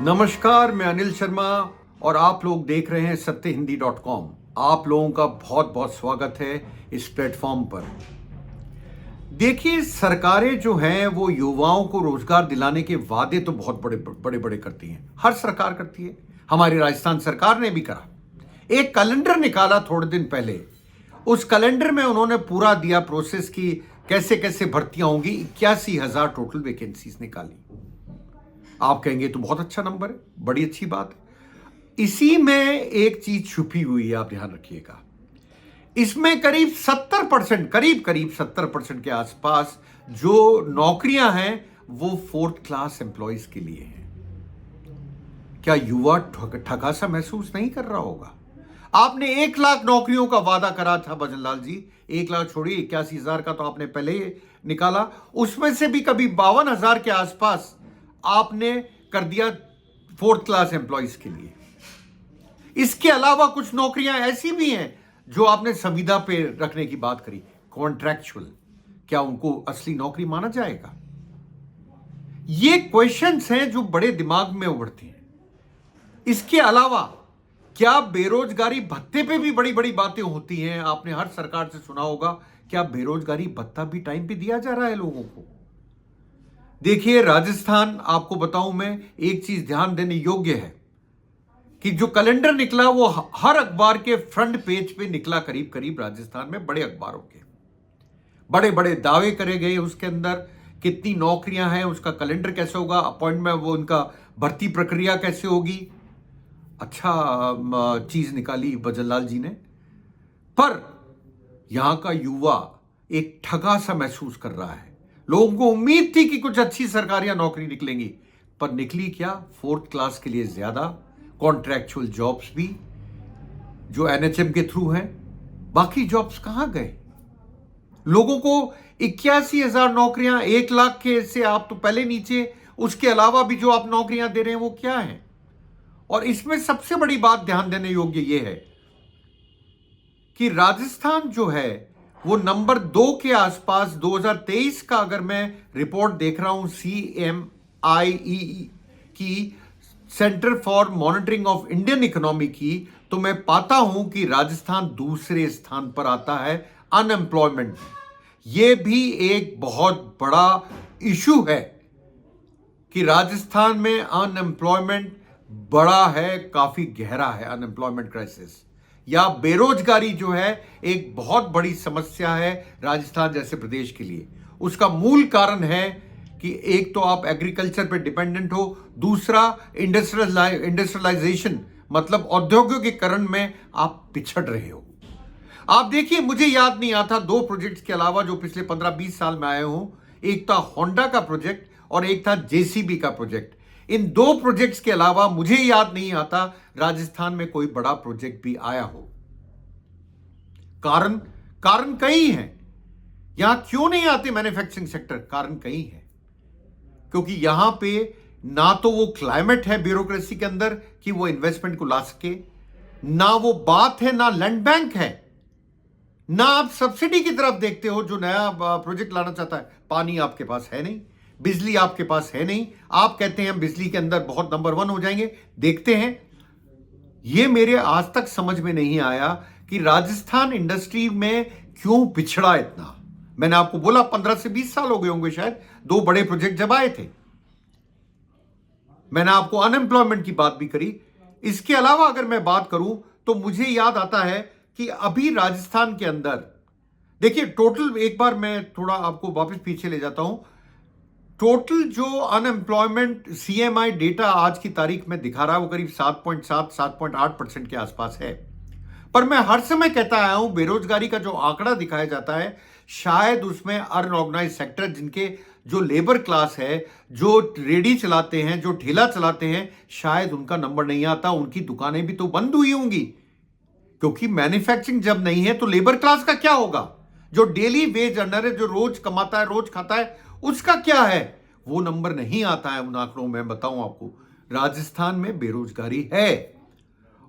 नमस्कार, मैं अनिल शर्मा और आप लोग देख रहे हैं सत्यहिंदी.com। आप लोगों का बहुत बहुत स्वागत है इस प्लेटफॉर्म पर। देखिए, सरकारें जो हैं वो युवाओं को रोजगार दिलाने के वादे तो बहुत बड़े बड़े बड़े करती हैं। हर सरकार करती है। हमारी राजस्थान सरकार ने भी करा। एक कैलेंडर निकाला थोड़े दिन पहले। उस कैलेंडर में उन्होंने पूरा दिया प्रोसेस की कैसे कैसे भर्तियां होंगी। 81,000 टोटल वैकेंसीज निकाली। आप कहेंगे तो बहुत अच्छा नंबर है, बड़ी अच्छी बात है। इसी में एक चीज छुपी हुई है, आप ध्यान रखिएगा। इसमें करीब 70%, करीब 70% के आसपास जो नौकरियां हैं वो 4th क्लास एम्प्लॉयज के लिए हैं। क्या युवा ठगा सा महसूस नहीं कर रहा होगा? आपने 1 लाख नौकरियों का वादा करा था भजन लाल जी। 1 लाख छोड़िए, 81,000 का तो आपने पहले ही निकाला। उसमें से भी कभी 52,000 के आसपास आपने कर दिया 4th क्लास एम्प्लॉयज के लिए। इसके अलावा कुछ नौकरियां ऐसी भी हैं जो आपने संविदा पे रखने की बात करी, कॉन्ट्रैक्चुअल। क्या उनको असली नौकरी माना जाएगा? ये क्वेश्चंस हैं जो बड़े दिमाग में उभरते हैं। इसके अलावा क्या बेरोजगारी भत्ते पे भी बड़ी बड़ी बातें होती हैं? आपने हर सरकार से सुना होगा, क्या बेरोजगारी भत्ता भी टाइम पे दिया जा रहा है लोगों को? देखिए, राजस्थान, आपको बताऊं मैं, एक चीज ध्यान देने योग्य है कि जो कैलेंडर निकला वो हर अखबार के फ्रंट पेज पे निकला। करीब करीब राजस्थान में बड़े अखबारों के बड़े बड़े दावे करे गए। उसके अंदर कितनी नौकरियां हैं, उसका कैलेंडर कैसे होगा, अपॉइंटमेंट, वो उनका भर्ती प्रक्रिया कैसे होगी। अच्छा चीज निकाली भजनलाल जी ने। पर यहां का युवा एक ठगा सा महसूस कर रहा है। लोगों को उम्मीद थी कि कुछ अच्छी सरकारी नौकरी निकलेंगी, पर निकली क्या? 4th क्लास के लिए ज्यादा कॉन्ट्रैक्चुअल जॉब्स भी जो एनएचएम के थ्रू हैं। बाकी जॉब्स कहां गए? लोगों को 81,000 नौकरियां, 1 लाख के से आप तो पहले नीचे। उसके अलावा भी जो आप नौकरियां दे रहे हैं वो क्या है? और इसमें सबसे बड़ी बात ध्यान देने योग्य यह है कि राजस्थान जो है वो नंबर 2 के आसपास 2023 का, अगर मैं रिपोर्ट देख रहा हूं CMIE की, centre for monitoring of Indian economy की, तो मैं पाता हूं कि राजस्थान दूसरे स्थान पर आता है अनएम्प्लॉयमेंट में। यह भी एक बहुत बड़ा इशू है कि राजस्थान में अनएम्प्लॉयमेंट बड़ा है, काफी गहरा है अनएम्प्लॉयमेंट क्राइसिस, या बेरोजगारी जो है एक बहुत बड़ी समस्या है राजस्थान जैसे प्रदेश के लिए। उसका मूल कारण है कि एक तो आप एग्रीकल्चर पे डिपेंडेंट हो, दूसरा इंडस्ट्रियलाइजेशन मतलब औद्योगिकीकरण में आप पिछड़ रहे हो। आप देखिए, मुझे याद नहीं आता 2 प्रोजेक्ट्स के अलावा जो पिछले 15-20 साल में आए हों। एक था होंडा का प्रोजेक्ट और एक था जेसीबी का प्रोजेक्ट। इन 2 प्रोजेक्ट्स के अलावा मुझे याद नहीं आता राजस्थान में कोई बड़ा प्रोजेक्ट भी आया हो। कारण कई हैं। यहां क्यों नहीं आते मैन्युफैक्चरिंग सेक्टर? कारण कई हैं। क्योंकि यहां पे ना तो वो क्लाइमेट है ब्यूरोक्रेसी के अंदर कि वो इन्वेस्टमेंट को ला सके, ना वो बात है, ना लैंड बैंक है, ना आप सब्सिडी की तरफ देखते हो जो नया प्रोजेक्ट लाना चाहता है। पानी आपके पास है नहीं, बिजली आपके पास है नहीं। आप कहते हैं हम बिजली के अंदर बहुत नंबर 1 हो जाएंगे। देखते हैं। यह मेरे आज तक समझ में नहीं आया कि राजस्थान इंडस्ट्री में क्यों पिछड़ा इतना। मैंने आपको बोला 15 से 20 साल हो गए होंगे शायद 2 बड़े प्रोजेक्ट जब आए थे। मैंने आपको अनएम्प्लॉयमेंट की बात भी करी। इसके अलावा अगर मैं बात करूं तो मुझे याद आता है कि अभी राजस्थान के अंदर देखिए, टोटल, एक बार मैं थोड़ा आपको वापस पीछे ले जाता हूं। टोटल जो अनएम्प्लॉयमेंट सीएमआई डेटा आज की तारीख में दिखा रहा है वो करीब 7.8% के आसपास है। पर मैं हर समय कहता आया हूं, बेरोजगारी का जो आंकड़ा दिखाया जाता है शायद उसमें अनऑर्गेनाइज सेक्टर, जिनके जो लेबर क्लास है, जो रेडी चलाते हैं, जो ठेला चलाते हैं, शायद उनका नंबर नहीं आता। उनकी दुकानें भी तो बंद हुई होंगी, क्योंकि मैन्युफैक्चरिंग जब नहीं है तो लेबर क्लास का क्या होगा? जो डेली वेज अर्नर है, जो रोज कमाता है, रोज खाता है, उसका क्या है? वो नंबर नहीं आता है उन आंकड़ों में। बताऊं आपको, राजस्थान में बेरोजगारी है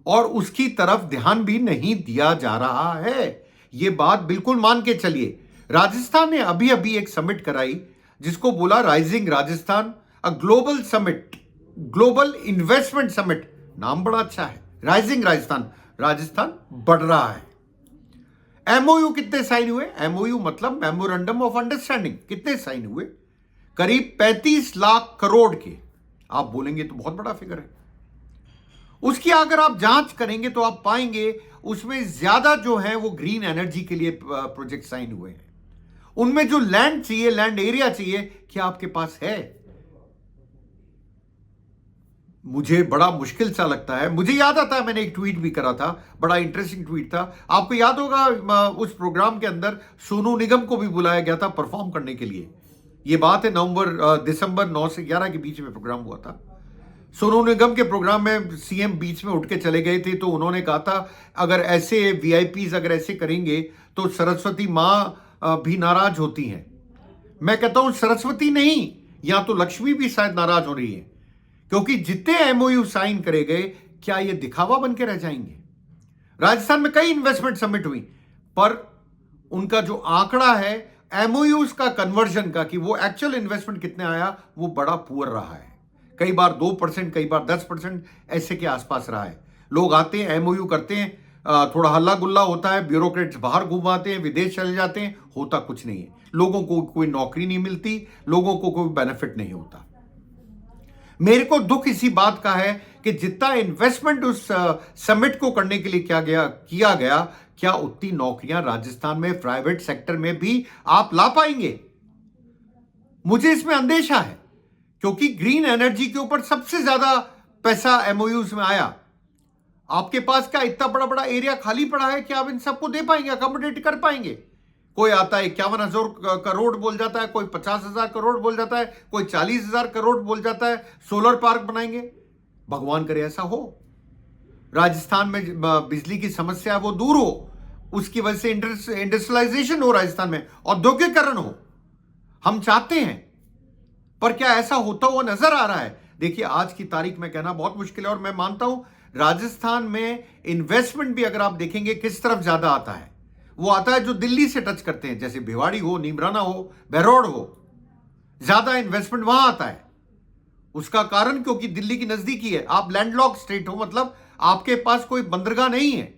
और उसकी तरफ ध्यान भी नहीं दिया जा रहा है। ये बात बिल्कुल मान के चलिए। राजस्थान ने अभी अभी एक समिट कराई जिसको बोला rising Rajasthan, a global summit. Global investment summit, नाम बड़ा अच्छा है, राइजिंग राजस्थान, राजस्थान बढ़ रहा है। एमओयू कितने साइन हुए? एमओयू मतलब मेमोरेंडम ऑफ अंडरस्टैंडिंग, कितने साइन हुए? करीब 35 लाख करोड़ के। आप बोलेंगे तो बहुत बड़ा फिगर है, उसकी अगर आप जांच करेंगे तो आप पाएंगे उसमें ज्यादा जो है वो ग्रीन एनर्जी के लिए प्रोजेक्ट साइन हुए हैं। उनमें जो लैंड चाहिए, लैंड एरिया चाहिए, क्या आपके पास है? मुझे बड़ा मुश्किल सा लगता है। मुझे याद आता है मैंने एक ट्वीट भी करा था, बड़ा इंटरेस्टिंग ट्वीट था। आपको याद होगा उस प्रोग्राम के अंदर सोनू निगम को भी बुलाया गया था परफॉर्म करने के लिए। ये बात है दिसंबर 9 से 11 के बीच में प्रोग्राम हुआ था। सोनू निगम के प्रोग्राम में सीएम बीच में उठ के चले गए थे, तो उन्होंने कहा था अगर ऐसे वीआईपीज अगर ऐसे करेंगे तो सरस्वती माँ भी नाराज होती हैं। मैं कहता हूं सरस्वती नहीं, या तो लक्ष्मी भी शायद नाराज हो रही है, क्योंकि जितने एमओयू साइन करे गए, क्या ये दिखावा बन के रह जाएंगे? राजस्थान में कई इन्वेस्टमेंट समिट हुई, पर उनका जो आंकड़ा है एमओयूज का कन्वर्जन का, कि वो एक्चुअल इन्वेस्टमेंट कितने आया, वो बड़ा पुअर रहा है। कई बार 2%, कई बार 10% ऐसे के आसपास रहा है। लोग आते हैं, एमओयू करते हैं, थोड़ा हल्ला गुल्ला होता है, ब्यूरोक्रेट्स बाहर घुमाते हैं, विदेश चले जाते हैं, होता कुछ नहीं है। लोगों को कोई नौकरी नहीं मिलती, लोगों को कोई बेनिफिट नहीं होता। मेरे को दुख इसी बात का है कि जितना इन्वेस्टमेंट उस समिट को करने के लिए किया गया, क्या उतनी नौकरियां राजस्थान में प्राइवेट सेक्टर में भी आप ला पाएंगे? मुझे इसमें अंदेशा है, क्योंकि ग्रीन एनर्जी के ऊपर सबसे ज्यादा पैसा एमओयूज में आया। आपके पास क्या इतना बड़ा बड़ा एरिया खाली पड़ा है कि आप इन सबको दे पाएंगे, अकोमोडेट कर पाएंगे? कोई आता है 51,000 करोड़ बोल जाता है, कोई 50,000 करोड़ बोल जाता है, कोई 40,000 करोड़ बोल जाता है, सोलर पार्क बनाएंगे। भगवान करे ऐसा हो, राजस्थान में बिजली की समस्या है वो दूर हो, उसकी वजह से इंडस्ट्रियलाइजेशन हो, राजस्थान में औद्योगिकरण हो, हम चाहते हैं। पर क्या ऐसा होता हुआ नजर आ रहा है? देखिए, आज की तारीख में कहना बहुत मुश्किल है, और मैं मानता हूं राजस्थान में इन्वेस्टमेंट भी अगर आप देखेंगे किस तरफ ज्यादा आता है, वो आता है जो दिल्ली से टच करते हैं, जैसे भिवाड़ी हो, नीमराना हो, बहरौड़ हो, ज्यादा इन्वेस्टमेंट वहां आता है। उसका कारण क्योंकि दिल्ली की नजदीकी है, आप लैंडलॉक स्टेट हो, मतलब आपके पास कोई बंदरगाह नहीं है।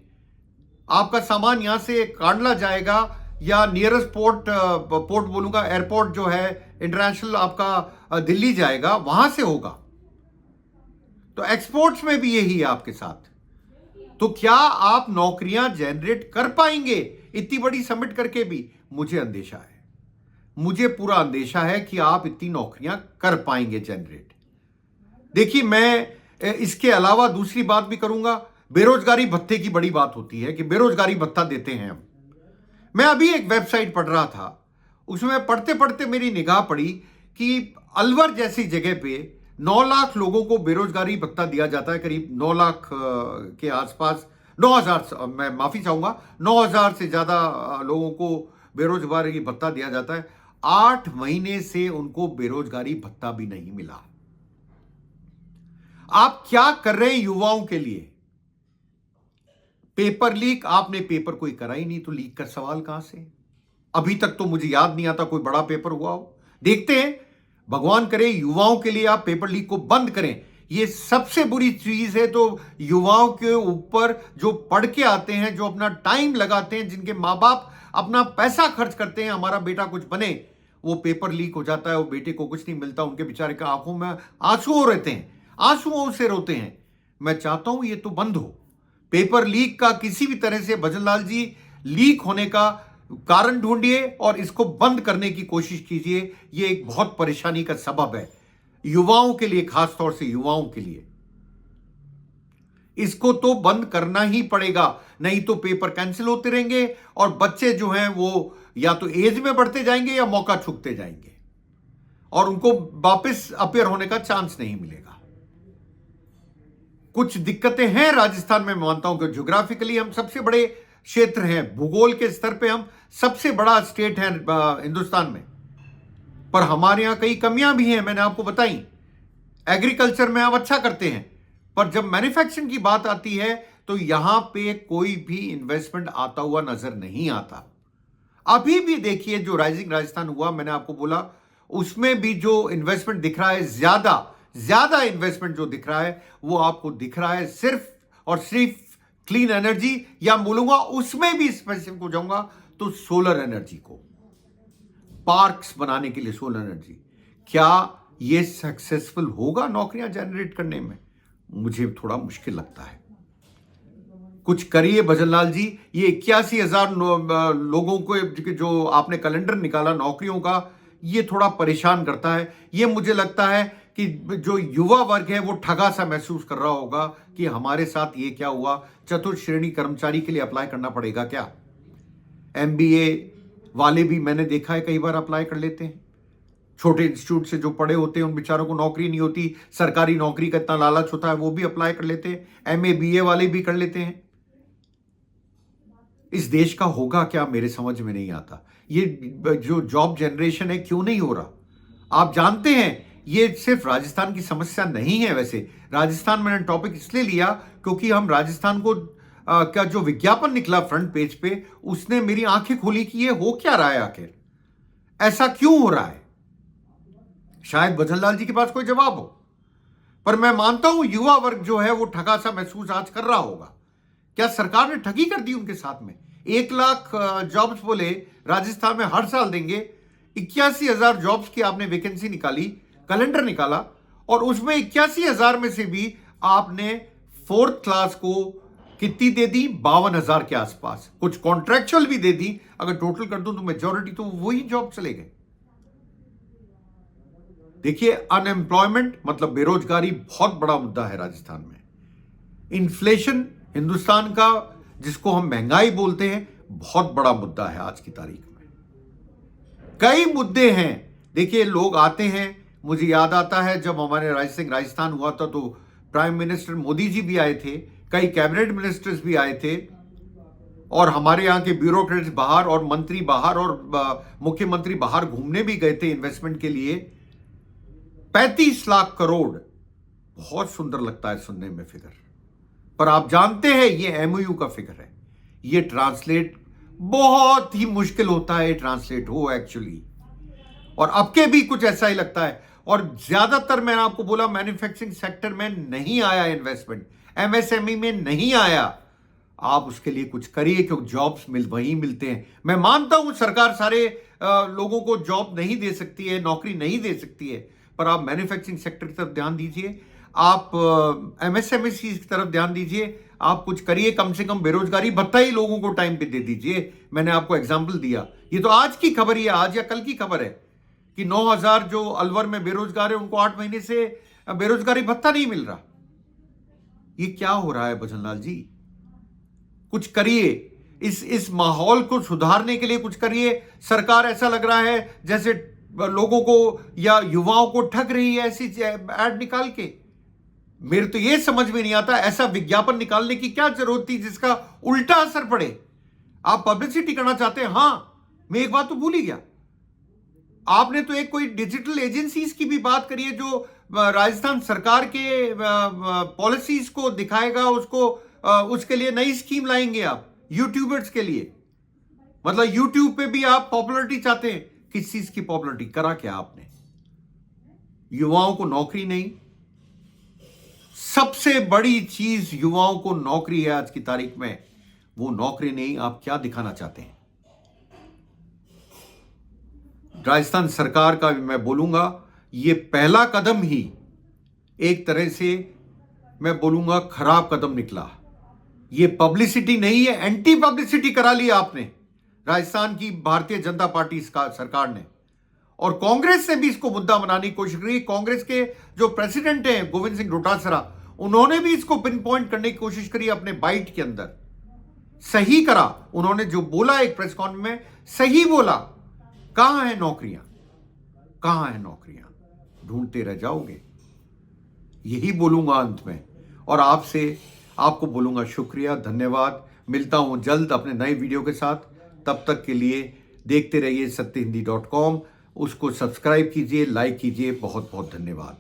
आपका सामान यहां से कांडला जाएगा, या नियरेस्ट पोर्ट बोलूंगा, एयरपोर्ट जो है इंटरनेशनल आपका दिल्ली जाएगा, वहां से होगा। तो एक्सपोर्ट्स में भी यही है आपके साथ। तो क्या आप नौकरियां जनरेट कर पाएंगे इतनी बड़ी समिट करके भी? मुझे अंदेशा है, मुझे पूरा अंदेशा है कि आप इतनी नौकरियां कर पाएंगे जनरेट। देखिए, मैं इसके अलावा दूसरी बात भी करूंगा। बेरोजगारी भत्ते की बड़ी बात होती है कि बेरोजगारी भत्ता देते हैं हम। मैं अभी एक वेबसाइट पढ़ रहा था, उसमें पढ़ते पढ़ते मेरी निगाह पड़ी कि अलवर जैसी जगह पे 9 लाख लोगों को बेरोजगारी भत्ता दिया जाता है, करीब 9 लाख के आसपास, 9,000, मैं माफी चाहूंगा, 9,000 से ज्यादा लोगों को बेरोजगारी भत्ता दिया जाता है। 8 महीने से उनको बेरोजगारी भत्ता भी नहीं मिला। आप क्या कर रहे हैं युवाओं के लिए? पेपर लीक, आपने पेपर कोई करा ही नहीं, तो लीक का सवाल कहां से? अभी तक तो मुझे याद नहीं आता कोई बड़ा पेपर हुआ हो। देखते हैं, भगवान करे युवाओं के लिए आप पेपर लीक को बंद करें। ये सबसे बुरी चीज है। तो युवाओं के ऊपर जो पढ़ के आते हैं, जो अपना टाइम लगाते हैं, जिनके माँ बाप अपना पैसा खर्च करते हैं हमारा बेटा कुछ बने, वो पेपर लीक हो जाता है, वो बेटे को कुछ नहीं मिलता, उनके बेचारे के आंखों में आंसू रहते हैं, आंसुओं से रोते हैं। मैं चाहता हूं ये तो बंद हो। पेपर लीक का किसी भी तरह से, भजनलाल जी, लीक होने का कारण ढूंढिए और इसको बंद करने की कोशिश कीजिए। ये एक बहुत परेशानी का सबब है युवाओं के लिए, खासतौर से युवाओं के लिए। इसको तो बंद करना ही पड़ेगा, नहीं तो पेपर कैंसिल होते रहेंगे और बच्चे जो हैं वो या तो एज में बढ़ते जाएंगे या मौका चूकते जाएंगे, और उनको वापस अपेयर होने का चांस नहीं मिलेगा। कुछ दिक्कतें हैं राजस्थान में, मानता हूं कि ज्योग्राफिकली हम सबसे बड़े क्षेत्र हैं, भूगोल के स्तर पे हम सबसे बड़ा स्टेट है हिंदुस्तान में, पर हमारे यहां कई कमियां भी हैं, मैंने आपको बताई। एग्रीकल्चर में हम अच्छा करते हैं, पर जब मैन्युफैक्चरिंग की बात आती है तो यहां पे कोई भी इन्वेस्टमेंट आता हुआ नजर नहीं आता। अभी भी देखिए जो राइजिंग राजस्थान हुआ, मैंने आपको बोला, उसमें भी जो इन्वेस्टमेंट दिख रहा है ज्यादा ज्यादा इन्वेस्टमेंट जो दिख रहा है वो आपको दिख रहा है सिर्फ और सिर्फ क्लीन एनर्जी, या बोलूंगा उसमें भी स्पेसिफिक हो जाऊंगा तो सोलर एनर्जी को, पार्क्स बनाने के लिए सोलर एनर्जी। क्या ये सक्सेसफुल होगा नौकरियां जनरेट करने में? मुझे थोड़ा मुश्किल लगता है। कुछ करिए भजनलाल जी। ये 81,000 लोगों को जो आपने कैलेंडर निकाला नौकरियों का, ये थोड़ा परेशान करता है। ये मुझे लगता है कि जो युवा वर्ग है वो ठगा सा महसूस कर रहा होगा कि हमारे साथ ये क्या हुआ, चतुर्थ श्रेणी कर्मचारी के लिए अप्लाई करना पड़ेगा क्या? एमबीए वाले भी मैंने देखा है कई बार अप्लाई कर लेते हैं। छोटे इंस्टीट्यूट से जो पढ़े होते हैं उन बेचारों को नौकरी नहीं होती, सरकारी नौकरी का इतना लालच होता है, वो भी अप्लाई कर लेते हैं। एमए बीए वाले भी कर लेते हैं। इस देश का होगा क्या मेरे समझ में नहीं आता। ये जो जॉब जनरेशन है क्यों नहीं हो रहा? आप जानते हैं ये सिर्फ राजस्थान की समस्या नहीं है। वैसे राजस्थान मैंने टॉपिक इसलिए लिया क्योंकि हम राजस्थान को का जो विज्ञापन निकला फ्रंट पेज पे, उसने मेरी आंखें खोली कि ये हो क्या रहा है, आखिर ऐसा क्यों हो रहा है। शायद भजनलाल जी के पास कोई जवाब हो, पर मैं मानता हूं युवा वर्ग जो है वो ठगा सा महसूस आज कर रहा होगा। क्या सरकार ने ठगी कर दी उनके साथ में? 1 लाख जॉब्स बोले राजस्थान में हर साल देंगे, 81,000 जॉब्स की आपने वैकेंसी निकाली, कैलेंडर निकाला, और उसमें 81,000 में से भी आपने 4th क्लास को कितनी दे दी? 52,000 के आसपास। कुछ कॉन्ट्रैक्चुअल भी दे दी। अगर टोटल कर दूं तो मेजॉरिटी तो वही जॉब चले गए। देखिए, अनएम्प्लॉयमेंट मतलब बेरोजगारी बहुत बड़ा मुद्दा है राजस्थान में। इन्फ्लेशन हिंदुस्तान का, जिसको हम महंगाई बोलते हैं, बहुत बड़ा मुद्दा है आज की तारीख में। कई मुद्दे हैं। देखिए, लोग आते हैं, मुझे याद आता है जब हमारे राजस्थान हुआ था तो प्राइम मिनिस्टर मोदी जी भी आए थे, कई कैबिनेट मिनिस्टर्स भी आए थे, और हमारे यहाँ के ब्यूरोक्रेट्स बाहर और मंत्री बाहर और मुख्यमंत्री बाहर घूमने भी गए थे इन्वेस्टमेंट के लिए। 35 लाख करोड़ बहुत सुंदर लगता है सुनने में फिगर, पर आप जानते हैं ये एमओयू का फिगर है। ये ट्रांसलेट बहुत ही मुश्किल होता है, ट्रांसलेट हो एक्चुअली। और अब के भी कुछ ऐसा ही लगता है। और ज्यादातर मैंने आपको बोला मैन्युफैक्चरिंग सेक्टर में नहीं आया इन्वेस्टमेंट, एमएसएमई में नहीं आया। आप उसके लिए कुछ करिए क्योंकि जॉब्स वहीं मिलते हैं। मैं मानता हूं सरकार सारे लोगों को जॉब नहीं दे सकती है, नौकरी नहीं दे सकती है, पर आप मैन्युफैक्चरिंग सेक्टर की तरफ ध्यान दीजिए, आप एमएसएमई की तरफ ध्यान दीजिए, आप कुछ करिए। कम से कम बेरोजगारी भत्ता ही लोगों को टाइम पे दे दीजिए। मैंने आपको एग्जाम्पल दिया, ये तो आज की खबर, ये आज या कल की खबर है कि 9,000 जो अलवर में बेरोजगार है उनको 8 महीने से बेरोजगारी भत्ता नहीं मिल रहा। ये क्या हो रहा है भजनलाल जी? कुछ करिए, इस माहौल को सुधारने के लिए कुछ करिए। सरकार ऐसा लग रहा है जैसे लोगों को या युवाओं को ठग रही है ऐसी ऐड निकाल के। मेरे तो ये समझ में नहीं आता ऐसा विज्ञापन निकालने की क्या जरूरत थी जिसका उल्टा असर पड़े। आप पब्लिसिटी करना चाहते हैं। हां, मैं एक बात तो भूल ही गया, आपने तो एक कोई डिजिटल एजेंसीज की भी बात करी है जो राजस्थान सरकार के पॉलिसीज को दिखाएगा, उसके लिए नई स्कीम लाएंगे आप यूट्यूबर्स के लिए। मतलब यूट्यूब पे भी आप पॉपुलरिटी चाहते हैं। किस चीज की पॉपुलरिटी? करा क्या आपने? युवाओं को नौकरी नहीं। सबसे बड़ी चीज युवाओं को नौकरी है आज की तारीख में, वो नौकरी नहीं। आप क्या दिखाना चाहते हैं? राजस्थान सरकार का मैं बोलूंगा ये पहला कदम ही एक तरह से मैं बोलूंगा खराब कदम निकला। ये पब्लिसिटी नहीं है, एंटी पब्लिसिटी करा ली आपने राजस्थान की भारतीय जनता पार्टी सरकार ने। और कांग्रेस ने भी इसको मुद्दा बनाने की कोशिश करी। कांग्रेस के जो प्रेसिडेंट हैं गोविंद सिंह डोटासरा, उन्होंने भी इसको पिन पॉइंट करने की कोशिश करी अपने बाइट के अंदर। सही करा उन्होंने, जो बोला एक प्रेस कॉन्फ्रेंस में सही बोला। कहां है नौकरियां? कहां है नौकरियां? ढूंढते रह जाओगे, यही बोलूंगा अंत में। और आपको बोलूंगा शुक्रिया, धन्यवाद। मिलता हूं जल्द अपने नए वीडियो के साथ। तब तक के लिए देखते रहिए सत्यहिंदी.com। उसको सब्सक्राइब कीजिए, लाइक कीजिए। बहुत बहुत धन्यवाद।